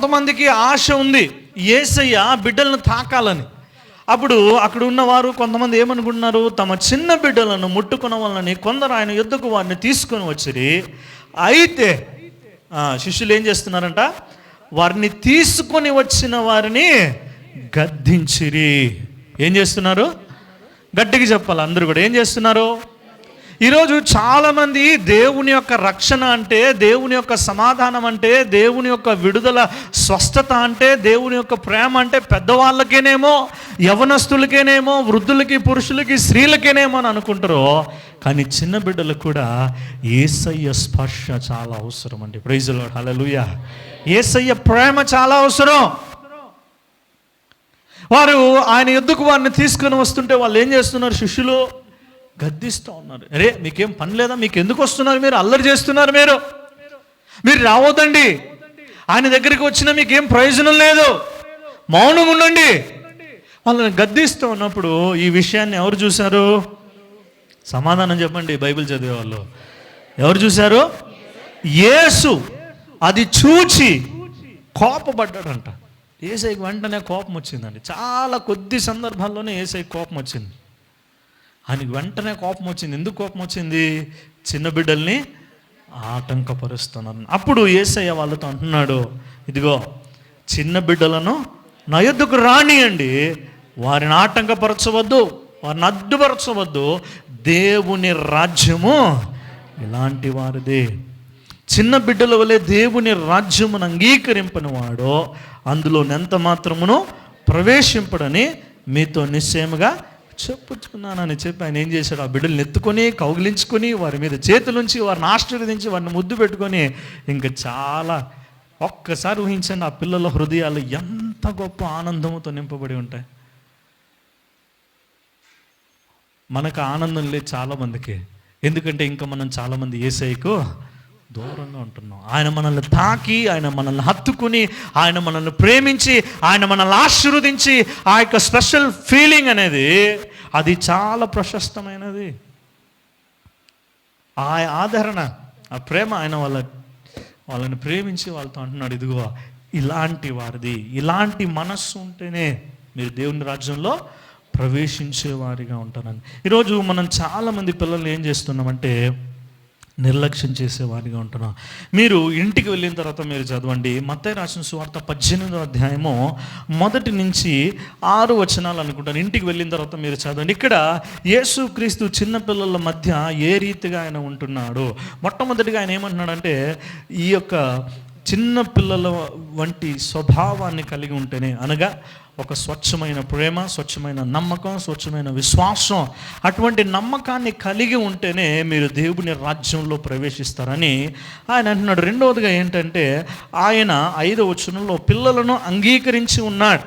కొంతమందికి ఆశ ఉంది యేసయ్య బిడ్డలను తాకాలని. అప్పుడు అక్కడ ఉన్నవారు కొంతమంది ఏమనుకుంటున్నారు, తమ చిన్న బిడ్డలను ముట్టుకున్న వాళ్ళని కొందరు ఆయన యుద్ధకు వారిని తీసుకొని వచ్చిరి. అయితే శిష్యులు ఏం చేస్తున్నారంట, వారిని తీసుకొని వచ్చిన వారిని గద్దించిరి. ఏం చేస్తున్నారు? గట్టిగా చెప్పాలి అందరూ కూడా. ఏం చేస్తున్నారు? ఈరోజు చాలామంది దేవుని యొక్క రక్షణ అంటే, దేవుని యొక్క సమాధానం అంటే, దేవుని యొక్క విడుదల, స్వస్థత అంటే, దేవుని యొక్క ప్రేమ అంటే పెద్దవాళ్ళకేనేమో, యవనస్తులకేనేమో, వృద్ధులకి, పురుషులకి, స్త్రీలకేనేమో అని అనుకుంటారు. కానీ చిన్న బిడ్డలకు కూడా యేసయ్య స్పర్శ చాలా అవసరం అండి. ప్రైజ్ ది లార్డ్, హల్లెలూయా. యేసయ్య ప్రేమ చాలా అవసరం. వారు ఆయన యుద్ధకు వారిని తీసుకొని వస్తుంటే వాళ్ళు ఏం చేస్తున్నారు? శిష్యులు గద్దిస్తూ ఉన్నారు. అరే మీకేం పని లేదా? మీకు ఎందుకు వస్తున్నారు? మీరు అల్లరి చేస్తున్నారు, మీరు రావద్దండి, ఆయన దగ్గరికి వచ్చినా మీకేం ప్రయోజనం లేదు, మౌనం ఉండండి. వాళ్ళని గద్దిస్తూ ఉన్నప్పుడు ఈ విషయాన్ని ఎవరు చూశారు? సమాధానం చెప్పండి బైబిల్ చదివే వాళ్ళు. ఎవరు చూశారు? యేసు. అది చూచి కోపపడ్డాడంట. యేసయ్యకి వెంటనే కోపం వచ్చిందండి. చాలా కొద్ది సందర్భాల్లోనే యేసయ్యకి కోపం వచ్చింది. ఆయనకి వెంటనే కోపం వచ్చింది. ఎందుకు కోపం వచ్చింది? చిన్న బిడ్డల్ని ఆటంకపరుస్తున్నారు. అప్పుడు యేసయ్య వాళ్ళతో అంటున్నాడు, ఇదిగో చిన్న బిడ్డలను నా యొద్దకు రానియండి, వారిని ఆటంకపరచవద్దు, వారిని అడ్డుపరచవద్దు, దేవుని రాజ్యము ఇలాంటి వారిదే. చిన్న బిడ్డల వలె దేవుని రాజ్యమును అంగీకరింపని వాడో అందులో ఎంత మాత్రమును ప్రవేశింపడని మీతో నిశ్చయముగా చెప్పుకున్నానని చెప్పి ఆయన ఏం చేశాడు? ఆ బిడ్డలను ఎత్తుకొని కౌగిలించుకొని వారి మీద చేతులుంచి వారిని ఆశీర్వదించి వారిని ముద్దు పెట్టుకొని ఇంకా చాలా, ఒక్కసారి ఊహించండి ఆ పిల్లల హృదయాలు ఎంత గొప్ప ఆనందంతో నింపబడి ఉంటాయి. మనకు ఆనందం లేదు చాలామందికి, ఎందుకంటే ఇంకా మనం చాలామంది యేసయ్యకు దూరంగా ఉంటున్నాం. ఆయన మనల్ని తాకి, ఆయన మనల్ని హత్తుకుని, ఆయన మనల్ని ప్రేమించి, ఆయన మనల్ని ఆశీర్వదించి, ఆ యొక్క స్పెషల్ ఫీలింగ్ అనేది అది చాలా ప్రశస్తమైనది. ఆ ఆదరణ, ఆ ప్రేమ, ఆయన వాళ్ళని ప్రేమించి వాళ్ళతో అంటున్నాడు, ఇదిగో ఇలాంటి వారిది, ఇలాంటి మనస్సు ఉంటేనే మీరు దేవుని రాజ్యంలో ప్రవేశించే వారిగా ఉంటారని. ఈరోజు మనం చాలామంది పిల్లల్ని ఏం చేస్తున్నామంటే నిర్లక్ష్యం చేసేవారిగా ఉంటున్నాం. మీరు ఇంటికి వెళ్ళిన తర్వాత మీరు చదవండి, మత్తయి రాసిన సువార్త 18వ అధ్యాయము 1 నుంచి 6 వచనాలు అనుకుంటాను. ఇంటికి వెళ్ళిన తర్వాత మీరు చదవండి. ఇక్కడ యేసుక్రీస్తు చిన్నపిల్లల మధ్య ఏ రీతిగా ఆయన ఉంటున్నాడు. మొట్టమొదటిగా ఆయన ఏమంటున్నాడంటే, ఈ యొక్క చిన్న పిల్లల వంటి స్వభావాన్ని కలిగి ఉంటేనే, అనగా ఒక స్వచ్ఛమైన ప్రేమ, స్వచ్ఛమైన నమ్మకం, స్వచ్ఛమైన విశ్వాసం, అటువంటి నమ్మకాన్ని కలిగి ఉంటేనే మీరు దేవుని రాజ్యంలో ప్రవేశిస్తారని ఆయన అంటున్నాడు. రెండవదిగా ఏంటంటే, ఆయన 5వ వచనంలో పిల్లలను అంగీకరించి ఉన్నాడు.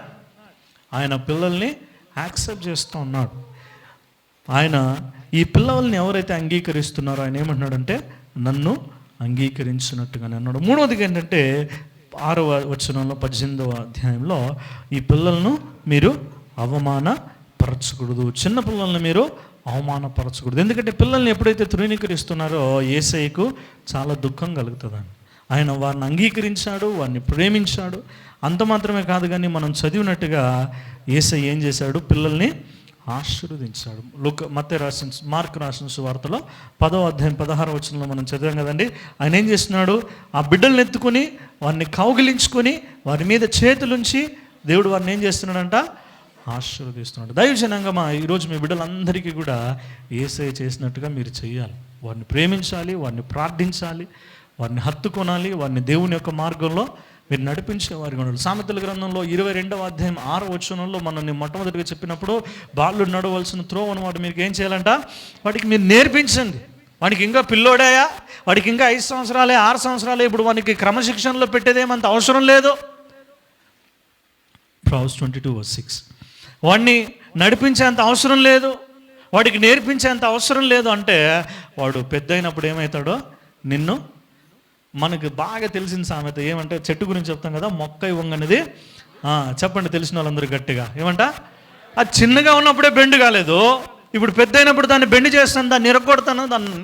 ఆయన పిల్లల్ని యాక్సెప్ట్ చేస్తూ ఉన్నాడు. ఆయన ఈ పిల్లల్ని ఎవరైతే అంగీకరిస్తున్నారో ఆయన ఏమంటున్నాడంటే, నన్ను అంగీకరించినట్టుగానే అన్నాడు. మూడవదిగా ఏంటంటే 6వ వచనంలో 18వ అధ్యాయంలో, ఈ పిల్లలను మీరు అవమానపరచకూడదు, చిన్న పిల్లల్ని మీరు అవమానపరచకూడదు. ఎందుకంటే పిల్లల్ని ఎప్పుడైతే తృణీకరిస్తున్నారో యేసయ్యకు చాలా దుఃఖం కలుగుతుందని ఆయన వారిని అంగీకరించాడు, వారిని ప్రేమించాడు. అంత మాత్రమే కాదు, కానీ మనం చదివినట్టుగా యేసయ్య ఏం చేశాడు? పిల్లల్ని ఆశీర్వదించాడు. మార్కు రాసిన సువార్తలో 10వ అధ్యాయం 16వ వచనంలో మనం చదివాం కదండి. ఆయన ఏం చేస్తున్నాడు? ఆ బిడ్డలను ఎత్తుకొని వారిని కౌగిలించుకొని వారి మీద చేతులుంచి దేవుడు వారిని ఏం చేస్తున్నాడంట? ఆశీర్వదిస్తున్నాడు. దైవజనంగా ఈరోజు మీ బిడ్డలందరికీ కూడా యేసయ్య చేసినట్టుగా మీరు చేయాలి. వారిని ప్రేమించాలి, వారిని ప్రార్థించాలి, వారిని హత్తుకొనాలి, వారిని దేవుని యొక్క మార్గంలో మీరు నడిపించేవారిగా ఉండాలి. సామెతల గ్రంథంలో 22వ అధ్యాయం 6వ వచనంలో మనం మొట్టమొదటిగా చెప్పినప్పుడు, బాలుడు నడవలసిన త్రోవను వాడు మీకు ఏం చేయాలంట? వాడికి మీరు నేర్పించండి. వాడికి ఇంకా పిల్లోడాయా, వాడికి ఇంకా 5 సంవత్సరాలే 6 సంవత్సరాలే, ఇప్పుడు వానికి క్రమశిక్షణలో పెట్టేదేమంత అవసరం లేదు. Proverbs 22:6 వాడిని నడిపించేంత అవసరం లేదు, వాడికి నేర్పించేంత అవసరం లేదు. అంటే వాడు పెద్ద అయినప్పుడు ఏమవుతాడో నిన్ను, మనకు బాగా తెలిసిన సామెత ఏమంటే, చెట్టు గురించి చెప్తాం కదా, మొక్క వంగనిది. చెప్పండి తెలిసిన వాళ్ళందరూ గట్టిగా, ఏమంట? అది చిన్నగా ఉన్నప్పుడే బెండ్ కాలేదు, ఇప్పుడు పెద్ద అయినప్పుడు దాన్ని బెండ్ చేస్తాను, దాన్ని ఇరగొడతాను, దాన్ని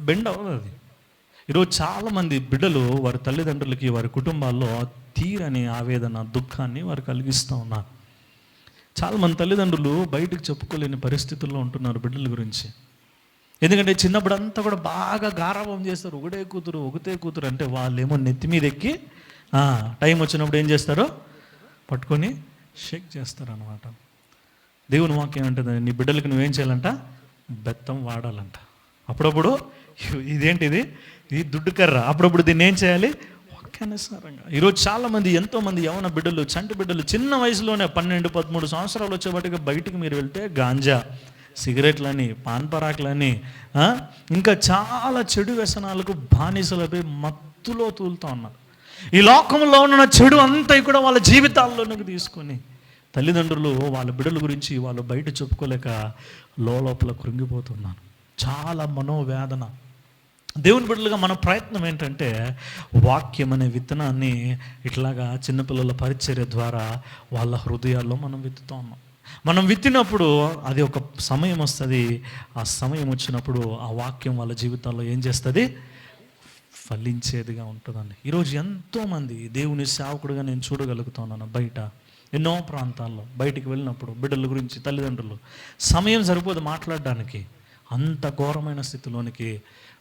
బెండ్ అవ్వదు అది. ఈరోజు చాలామంది బిడ్డలు వారి తల్లిదండ్రులకి, వారి కుటుంబాల్లో తీరని ఆవేదన, దుఃఖాన్ని వారు కలిగిస్తూ ఉన్నారు. చాలామంది తల్లిదండ్రులు బయటకు చెప్పుకోలేని పరిస్థితుల్లో ఉంటున్నారు బిడ్డల గురించి. ఎందుకంటే చిన్నప్పుడు అంతా కూడా బాగా గారాబం చేస్తారు. ఒకతే కూతురు అంటే వాళ్ళేమో నెత్తి మీద ఎక్కి టైం వచ్చినప్పుడు ఏం చేస్తారో పట్టుకొని షేక్ చేస్తారు అన్నమాట. దేవుని వాక్యం ఏమంటుంది, నీ బిడ్డలకు నువ్వేం చేయాలంట, బెత్తం వాడాలంట. అప్పుడప్పుడు ఇదేంటిది, ఇది దుడ్డు కర్ర, అప్పుడప్పుడు దీన్ని ఏం చేయాలి, వాక్యానుసారంగా. ఈరోజు చాలామంది, ఎంతోమంది యవన బిడ్డలు, చంటి బిడ్డలు చిన్న వయసులోనే 12-13 సంవత్సరాలు వచ్చేవాటికి బయటికి మీరు వెళ్తే గాంజా, సిగరెట్లని, పాన్ పరాకులని, ఇంకా చాలా చెడు వ్యసనాలకు బానిసలపై మత్తులో తూలుతూ ఉన్నారు. ఈ లోకంలో ఉన్న చెడు అంతా కూడా వాళ్ళ జీవితాల్లోనికి తీసుకొని తల్లిదండ్రులు వాళ్ళ బిడ్డల గురించి వాళ్ళు బయట చెప్పుకోలేక లోపల కృంగిపోతున్నారు. చాలా మనోవేదన. దేవుని బిడ్డలుగా మన ప్రయత్నం ఏంటంటే వాక్యం అనే విత్తనాన్ని ఇట్లాగా చిన్నపిల్లల పరిచర్య ద్వారా వాళ్ళ హృదయాల్లో మనం విత్తుతూ ఉన్నాం. మనం విత్తినప్పుడు అది ఒక సమయం వస్తుంది. ఆ సమయం వచ్చినప్పుడు ఆ వాక్యం వాళ్ళ జీవితాల్లో ఏం చేస్తుంది, ఫలించేదిగా ఉంటుందండి. ఈరోజు ఎంతోమంది దేవుని సేవకుడుగా నేను చూడగలుగుతున్నాను. బయట ఎన్నో ప్రాంతాల్లో బయటికి వెళ్ళినప్పుడు బిడ్డల గురించి తల్లిదండ్రులు సమయం సరిపోదు మాట్లాడడానికి, అంత ఘోరమైన స్థితిలోనికి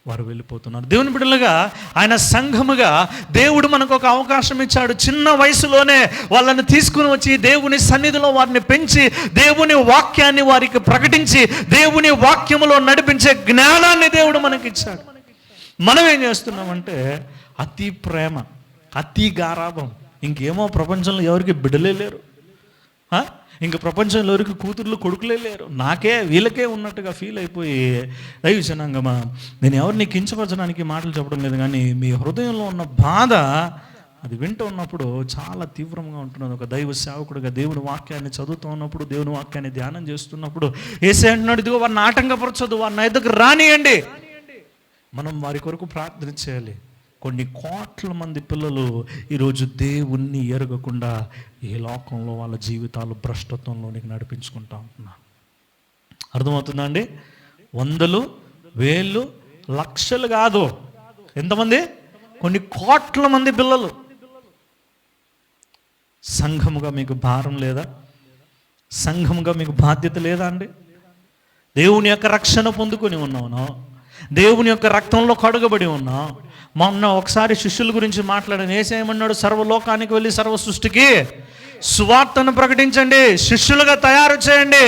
వారు వెళ్ళిపోతున్నారు. దేవుని బిడ్డలుగా ఆయన సంఘముగా దేవుడు మనకు ఒక అవకాశం ఇచ్చాడు. చిన్న వయసులోనే వాళ్ళని తీసుకుని వచ్చి దేవుని సన్నిధిలో వారిని పెంచి దేవుని వాక్యాన్ని వారికి ప్రకటించి దేవుని వాక్యములో నడిపించే జ్ఞానాన్ని దేవుడు మనకిచ్చాడు. మనం ఏం చేస్తున్నామంటే అతి ప్రేమ, అతి గారాభం. ఇంకేమో ప్రపంచంలో ఎవరికి బిడ్డలే లేరు, ఇంక ప్రపంచంలో ఎవరికి కూతుర్లు కొడుకులే లేరు, నాకే వీళ్ళకే ఉన్నట్టుగా ఫీల్ అయిపోయి, దైవ జనాంగమా, నేను ఎవరిని కించపరచడానికి మాటలు చెప్పడం లేదు, కానీ మీ హృదయంలో ఉన్న బాధ అది వింటూ ఉన్నప్పుడు చాలా తీవ్రంగా ఉంటున్నది. ఒక దైవ సేవకుడుగా దేవుని వాక్యాన్ని చదువుతూ ఉన్నప్పుడు, దేవుని వాక్యాన్ని ధ్యానం చేస్తున్నప్పుడు ఏసే అంటున్నాడు, ఇదిగో వారిని ఆటంకపరచదు, వారిని ఎదుగు రానియండి. మనం వారి కొరకు ప్రార్థన చేయాలి. కొన్ని కోట్ల మంది పిల్లలు ఈరోజు దేవుణ్ణి ఎరగకుండా ఈ లోకంలో వాళ్ళ జీవితాలు భ్రష్టత్వంలోనికి నడిపించుకుంటా ఉంటున్నారు. అర్థమవుతుందా అండి? 100, 1000, లక్షలు కాదు, ఎంతమంది, కొన్ని కోట్ల మంది పిల్లలు. సంఘముగా మీకు భారం లేదా? సంఘముగా మీకు బాధ్యత లేదా అండి? దేవుని యొక్క రక్షణ పొందుకొని ఉన్నావునో, దేవుని యొక్క రక్తంలో కడుగబడి ఉన్నాం. మొన్న ఒకసారి శిష్యుల గురించి మాట్లాడాను. ఏసేమన్నాడు, సర్వలోకానికి వెళ్ళి సర్వ సృష్టికి సువార్తను ప్రకటించండి, శిష్యులుగా తయారు చేయండి.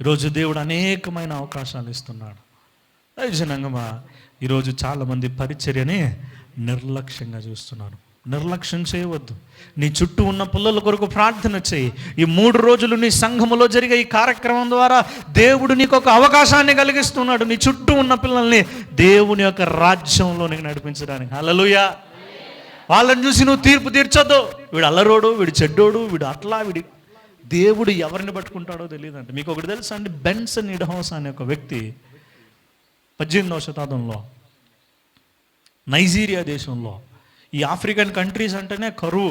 ఈరోజు దేవుడు అనేకమైన అవకాశాలు ఇస్తున్నాడు. జనంగమా, ఈరోజు చాలామంది పరిచర్యని నిర్లక్ష్యంగా చూస్తున్నారు. నిర్లక్ష్యం చేయవద్దు. నీ చుట్టూ ఉన్న పిల్లల కొరకు ప్రార్థన చేయి. ఈ 3 రోజులు నీ సంఘములో జరిగే ఈ కార్యక్రమం ద్వారా దేవుడు నీకు ఒక అవకాశాన్ని కలిగిస్తున్నాడు. నీ చుట్టూ ఉన్న పిల్లల్ని దేవుని యొక్క రాజ్యంలోనికి నడిపించడానికి. హల్లెలూయా. వాళ్ళని చూసి నువ్వు తీర్పు తీర్చొద్దు. వీడు అల్లరోడు, వీడు చెడ్డోడు, వీడు అట్లా, వీడి. దేవుడు ఎవరిని పట్టుకుంటాడో తెలియదంటే. మీకు ఒకటి తెలుసా అండి, బెన్సన్ ఇడహౌస్ అనే ఒక వ్యక్తి 18వ శతాబ్దంలో నైజీరియా దేశంలో, ఈ ఆఫ్రికన్ కంట్రీస్ అంటేనే కరువు,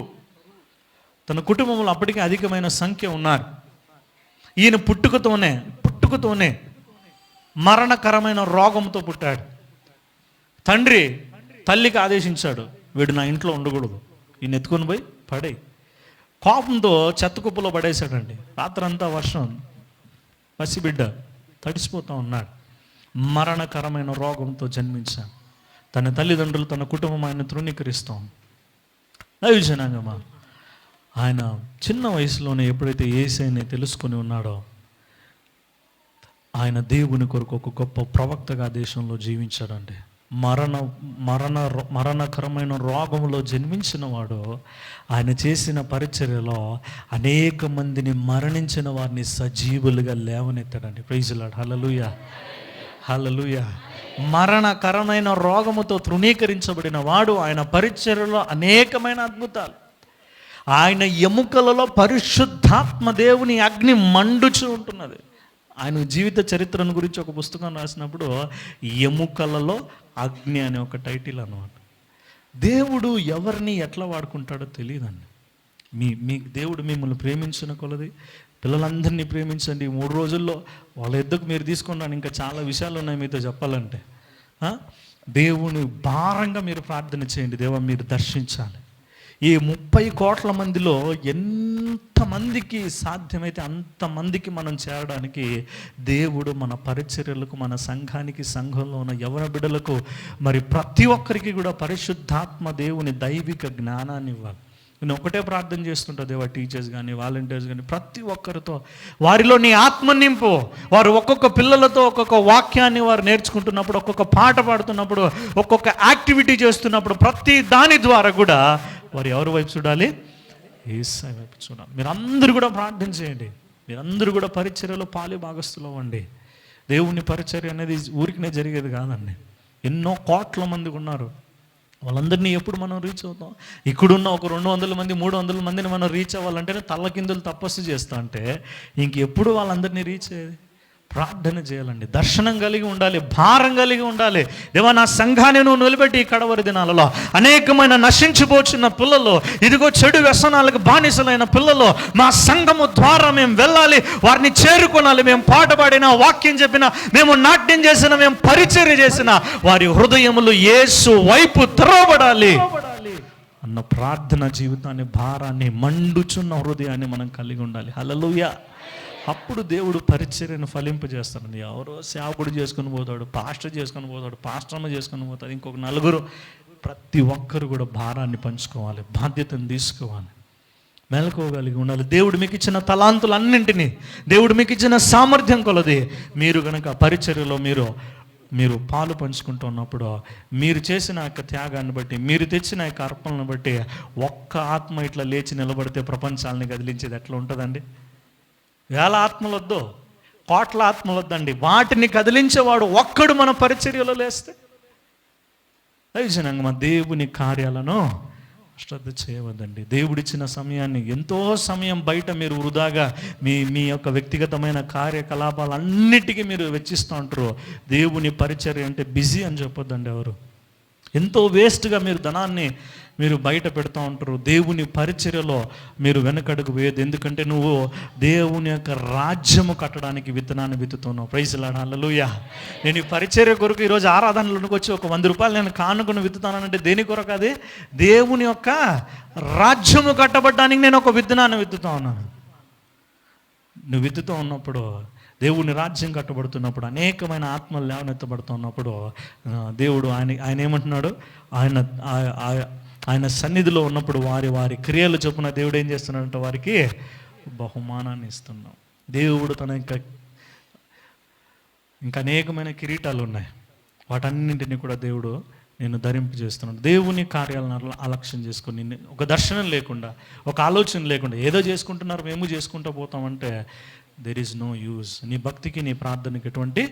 తన కుటుంబంలో అప్పటికే అధికమైన సంఖ్య ఉన్నారు. ఈయన పుట్టుకతోనే మరణకరమైన రోగంతో పుట్టాడు. తండ్రి తల్లికి ఆదేశించాడు, వీడు నా ఇంట్లో ఉండకూడదు, ఈయన ఎత్తుకొని పోయి పడే. కోపంతో చెత్త కుప్పలో పడేశాడండి. రాత్రంతా వర్షం, పసిబిడ్డ తడిసిపోతూ ఉన్నాడు. మరణకరమైన రోగంతో జన్మించాడు. తన తల్లిదండ్రులు, తన కుటుంబం ఆయన తృణీకరిస్తాం. దైవజనాంగమా, ఆయన చిన్న వయసులోనే ఎప్పుడైతే యేసయ్యని తెలుసుకొని ఉన్నాడో, ఆయన దేవుని కొరకు ఒక గొప్ప ప్రవక్తగా దేశంలో జీవించాడండి. మరణకరమైన రోగంలో జన్మించిన వాడు ఆయన చేసిన పరిచర్యలో అనేక మందిని మరణించిన వారిని సజీవులుగా లేవనెత్తాడండి. Praise the lord. Hallelujah, hallelujah. మరణకరమైన రోగముతో తృణీకరించబడిన వాడు ఆయన పరిచర్యలో అనేకమైన అద్భుతాలు. ఆయన ఎముకలలో పరిశుద్ధాత్మ దేవుని అగ్ని మండుచు ఉంటున్నది. ఆయన జీవిత చరిత్రను గురించి ఒక పుస్తకం రాసినప్పుడు ఎముకలలో అగ్ని అనే ఒక టైటిల్ అన్నమాట. దేవుడు ఎవరిని ఎట్లా వాడుకుంటాడో తెలియదండి. మీ దేవుడు మిమ్మల్ని ప్రేమించిన కొలది పిల్లలందరినీ ప్రేమించండి. 3 రోజుల్లో వాళ్ళ ఎద్దుకు మీరు తీసుకున్నాను. ఇంకా చాలా విషయాలు ఉన్నాయి మీతో చెప్పాలంటే. దేవుని భారంగా మీరు ప్రార్థన చేయండి. దేవా, మీరు దర్శించాలి. ఈ 30 కోట్ల మందిలో ఎంతమందికి సాధ్యమైతే అంతమందికి మనం చేరడానికి దేవుడు మన పరిచర్యలకు, మన సంఘానికి, సంఘంలో ఉన్న యవన బిడ్డలకు, మరి ప్రతి ఒక్కరికి కూడా పరిశుద్ధాత్మ దేవుని దైవిక జ్ఞానాన్ని ఇవ్వాలి. నేను ఒకటే ప్రార్థన చేస్తుంటా, దేవా టీచర్స్ కానీ వాలంటీర్స్ కానీ ప్రతి ఒక్కరితో వారిలో నీ ఆత్మ నింపు. వారు ఒక్కొక్క పిల్లలతో ఒక్కొక్క వాక్యాన్ని వారు నేర్చుకుంటున్నప్పుడు, ఒక్కొక్క పాట పాడుతున్నప్పుడు, ఒక్కొక్క యాక్టివిటీ చేస్తున్నప్పుడు ప్రతి దాని ద్వారా కూడా వారు ఎవరి వైపు చూడాలి? యేసయ్య వైపు చూడాలి. మీరందరూ కూడా ప్రార్థన చేయండి. మీరందరూ కూడా పరిచర్యలో పాలి భాగస్తులు అవ్వండి. దేవుని పరిచర్య అనేది ఊరికినే జరిగేది కాదండి. ఎన్నో కోట్ల మంది ఉన్నారు. వాళ్ళందరినీ ఎప్పుడు మనం రీచ్ అవుతాం? ఇక్కడున్న ఒక 200 మంది 300 మందిని మనం రీచ్ అవ్వాలంటేనే తల్లకిందులు తపస్సు చేస్తా అంటే ఇంకెప్పుడు వాళ్ళందరినీ రీచ్ అయ్యేది? ప్రార్థన చేయాలండి. దర్శనం కలిగి ఉండాలి, భారం కలిగి ఉండాలి. దేవా, నా సంఘాన్ని నువ్వు నిలబెట్టి ఈ కడవరి దినాలలో అనేకమైన నశించిపోచున్న పిల్లలు, ఇదిగో చెడు వ్యసనాలకు బానిసలైన పిల్లలు మా సంఘము ద్వారా మేము వెళ్ళాలి, వారిని చేరుకోనాలి. మేము పాట పాడినా, వాక్యం చెప్పినా, మేము నాట్యం చేసినా, మేము పరిచర్య చేసినా వారి హృదయములు యేసు వైపు తెరవబడాలి అన్న ప్రార్థన జీవితాన్ని, భారాన్ని, మండుచున్న హృదయాన్ని మనం కలిగి ఉండాలి. హల్లెలూయా. అప్పుడు దేవుడు పరిచర్యను ఫలింపజేస్తాడు. ఎవరో సేవకుడు చేసుకుని పోతాడు, పాస్టర్ చేసుకొని పోతాడు, పాస్టర్మ చేసుకొని పోతాడు, ఇంకొక నలుగురు. ప్రతి ఒక్కరు కూడా భారాన్ని పంచుకోవాలి, బాధ్యతను తీసుకోవాలి, మెలకువగలిగి ఉండాలి. దేవుడు మీకు ఇచ్చిన తలాంతులన్నింటినీ, దేవుడు మీకు ఇచ్చిన సామర్థ్యం కొలది మీరు కనుక పరిచర్యలో మీరు పాలు పంచుకుంటున్నప్పుడు, మీరు చేసిన యొక్క త్యాగాన్ని బట్టి, మీరు తెచ్చిన యొక్క అర్పణను బట్టి ఒక్క ఆత్మ ఇట్లా లేచి నిలబడితే ప్రపంచాలని కదిలించేది ఎట్లా ఉంటుందండి? వేల ఆత్మలు వద్దు, కోట్ల ఆత్మలు వద్దండి, వాటిని కదిలించేవాడు ఒక్కడు మన పరిచర్యలో లేస్తే. దైవజనంగా దేవుని కార్యాలను శ్రద్ధ చేయవద్దండి. దేవుడిచ్చిన సమయాన్ని, ఎంతో సమయం బయట మీరు వృధాగా మీ యొక్క వ్యక్తిగతమైన కార్యకలాపాలన్నిటికీ మీరు వెచ్చిస్తూ ఉంటారు. దేవుని పరిచర్య అంటే బిజీ అని చెప్పొద్దండి. ఎవరు ఎంతో వేస్ట్గా మీరు ధనాన్ని మీరు బయట పెడతా ఉంటారు. దేవుని పరిచర్యలో మీరు వెనకడుగు వేయదు. ఎందుకంటే నువ్వు దేవుని యొక్క రాజ్యము కట్టడానికి విత్తనాన్ని విత్తుతున్నావు. ప్రైజ్ లార్డ్, హల్లెలూయా. నేను ఈ పరిచర్య కొరకు ఈరోజు ఆరాధనలోకి వచ్చి ఒక 100 రూపాయలు నేను కానుకను విత్తుతానంటే దేని కొరకు? అది దేవుని యొక్క రాజ్యము కట్టబడ్డానికి నేను ఒక విత్తనాన్ని విత్తుతా ఉన్నాను. నువ్వు విత్తుతూ ఉన్నప్పుడు, దేవుని రాజ్యం కట్టబడుతున్నప్పుడు, అనేకమైన ఆత్మలు లేవనెత్తబడుతున్నప్పుడు దేవుడు ఆయన ఏమంటున్నాడు? ఆయన సన్నిధిలో ఉన్నప్పుడు వారి క్రియలు చొప్పున దేవుడు ఏం చేస్తున్నాడంటే వారికి బహుమానాన్ని ఇస్తున్నాం. దేవుడు తన ఇంకా అనేకమైన కిరీటాలు ఉన్నాయి, వాటన్నింటినీ కూడా దేవుడు నేను ధరింపజేస్తున్నాను. దేవుని కార్యాలను అలక్ష్యం చేసుకుని, ఒక దర్శనం లేకుండా, ఒక ఆలోచన లేకుండా ఏదో చేసుకుంటున్నారు, మేము చేసుకుంటూ పోతామంటే దెర్ ఈజ్ నో యూజ్. నీ భక్తికి, నీ ప్రార్థనకి ఎటువంటి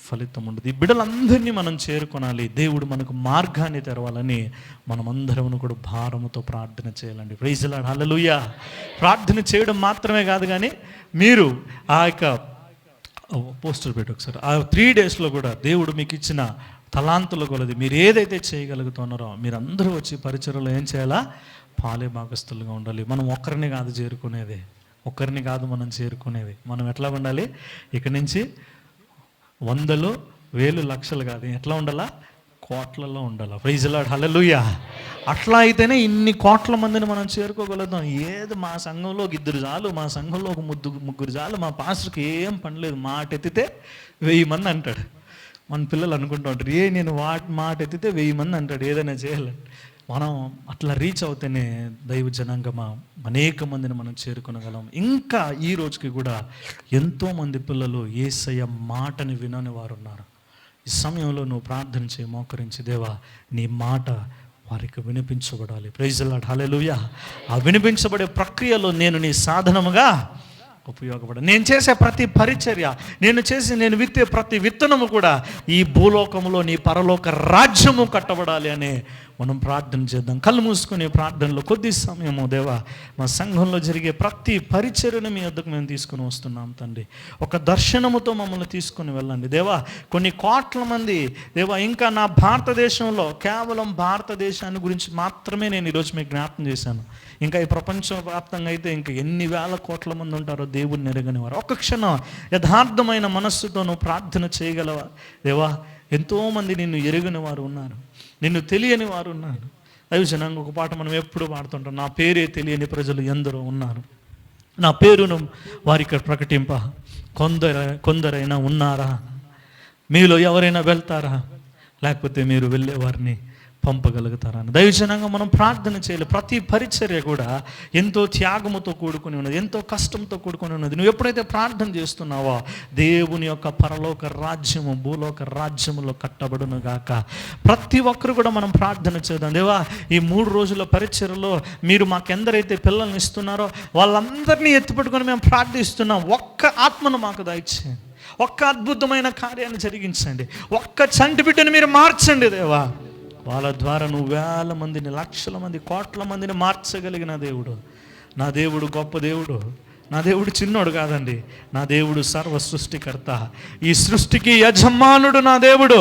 ఫలితం ఉండదు. ఈ బిడ్డలందరినీ మనం చేరుకోనాలి. దేవుడు మనకు మార్గాన్ని తెరవాలని మనమందరం కూడా భారముతో ప్రార్థన చేయాలండి. ప్రైజ్ ది లార్డ్, హల్లెలూయా. ప్రార్థన చేయడం మాత్రమే కాదు, కానీ మీరు ఆ యొక్క పోస్టర్ పెట్టి ఒకసారి ఆ 3 డేస్లో కూడా దేవుడు మీకు ఇచ్చిన తలాంతుల కొలది మీరు ఏదైతే చేయగలుగుతున్నారో మీరందరూ వచ్చి పరిచర్యలో ఏం చేయాలా? పాలే భాగస్తులుగా ఉండాలి. మనం ఒక్కరిని కాదు చేరుకునేది, ఒక్కరిని కాదు మనం చేరుకునేది. మనం ఎట్లా ఉండాలి? ఇక్కడి నుంచి 100, 1000, లక్షలు కాదు, ఎట్లా ఉండాలా? కోట్లలో ఉండాలా. ప్రైజ్ ది లార్డ్, హల్లెలూయా. అట్లా అయితేనే ఇన్ని కోట్ల మందిని మనం చేరుకోగలుగుతాం. ఏది మా సంఘంలో 2 చాలు, మా సంఘంలో ఒక 3 చాలు, మా పాస్టర్కి ఏం పని లేదు, మాట ఎత్తితే 1000 మంది అంటాడు. మన పిల్లలు అనుకుంటూ ఉంటారు, నేను మాట ఎత్తితే 1000 మంది అంటాడు, ఏదైనా చేయాలి. మనం అట్లా రీచ్ అవుతేనే దైవ జనాంగమా అనేక మందిని మనం చేరుకొనగలం. ఇంకా ఈ రోజుకి కూడా ఎంతోమంది పిల్లలు యేసయ్య మాటని వినని వారు ఉన్నారు. ఈ సమయంలో నువ్వు ప్రార్థన చేయి, మోకరించి, దేవా నీ మాట వారికి వినిపించబడాలి. ప్రైజ్ ది లార్డ్, హల్లెలూయా. ఆ వినిపించబడే ప్రక్రియలో నేను నీ సాధనముగా ఉపయోగపడ, నేను చేసే ప్రతి పరిచర్య, నేను విత్తే ప్రతి విత్తనము కూడా ఈ భూలోకములో నీ పరలోక రాజ్యము కట్టబడాలి అని మనం ప్రార్థన చేద్దాం. కళ్ళు మూసుకునే ప్రార్థనలో కొద్ది సమయము, దేవా మా సంఘంలో జరిగే ప్రతి పరిచర్యను మీ వద్దకు మేము తీసుకుని వస్తున్నాం తండ్రి. ఒక దర్శనముతో మమ్మల్ని తీసుకుని వెళ్ళండి దేవా. కొన్ని కోట్ల మంది దేవా, ఇంకా నా భారతదేశంలో కేవలం భారతదేశాన్ని గురించి మాత్రమే నేను ఈరోజు మీకు జ్ఞాపకం చేశాను. ఇంకా ఈ ప్రపంచవ్యాప్తంగా అయితే ఇంకా ఎన్ని వేల కోట్ల మంది ఉంటారో దేవుణ్ణి ఎరగని వారు. ఒక్క క్షణం యథార్థమైన మనస్సుతో నువ్వు ప్రార్థన చేయగలవా? దేవా ఎంతోమంది నిన్ను ఎరగని వారు ఉన్నారు, నిన్ను తెలియని వారు ఉన్నారు. దైవజనంగా ఒక పాట మనం ఎప్పుడు పాడుతుంటాం, నా పేరే తెలియని ప్రజలు ఎందరో ఉన్నారు, నా పేరును వారికి ప్రకటింప కొందరైనా ఉన్నారా, మీలో ఎవరైనా వెళ్తారా, లేకపోతే మీరు వెళ్ళే వారిని పంపగలుగుతారా అని దైవజనంగా మనం ప్రార్థన చేయాలి. ప్రతి పరిచర్య కూడా ఎంతో త్యాగముతో కూడుకుని ఉన్నది, ఎంతో కష్టంతో కూడుకుని ఉన్నది. నువ్వు ఎప్పుడైతే ప్రార్థన చేస్తున్నావో దేవుని యొక్క పరలోక రాజ్యము భూలోక రాజ్యములో కట్టబడును గాక. ప్రతి ఒక్కరు కూడా మనం ప్రార్థన చేద్దాం. దేవా, ఈ 3 రోజుల పరిచర్యలో మీరు మాకెందరైతే పిల్లల్ని ఇస్తున్నారో వాళ్ళందరినీ ఎత్తిపెట్టుకొని మేము ప్రార్థిస్తున్నాం. ఒక్క ఆత్మను మాకు దయచేయండి, ఒక్క అద్భుతమైన కార్యాన్ని జరిగించండి, ఒక్క చంటి బిడ్డను మీరు మార్చండి దేవా. వాళ్ళ ద్వారా నువ్వు వేల మందిని, లక్షల మంది, కోట్ల మందిని మార్చగలిగిన దేవుడు. నా దేవుడు గొప్ప దేవుడు. నా దేవుడు చిన్నోడు కాదండి, నా దేవుడు సర్వ సృష్టికర్త, ఈ సృష్టికి యజమానుడు నా దేవుడు.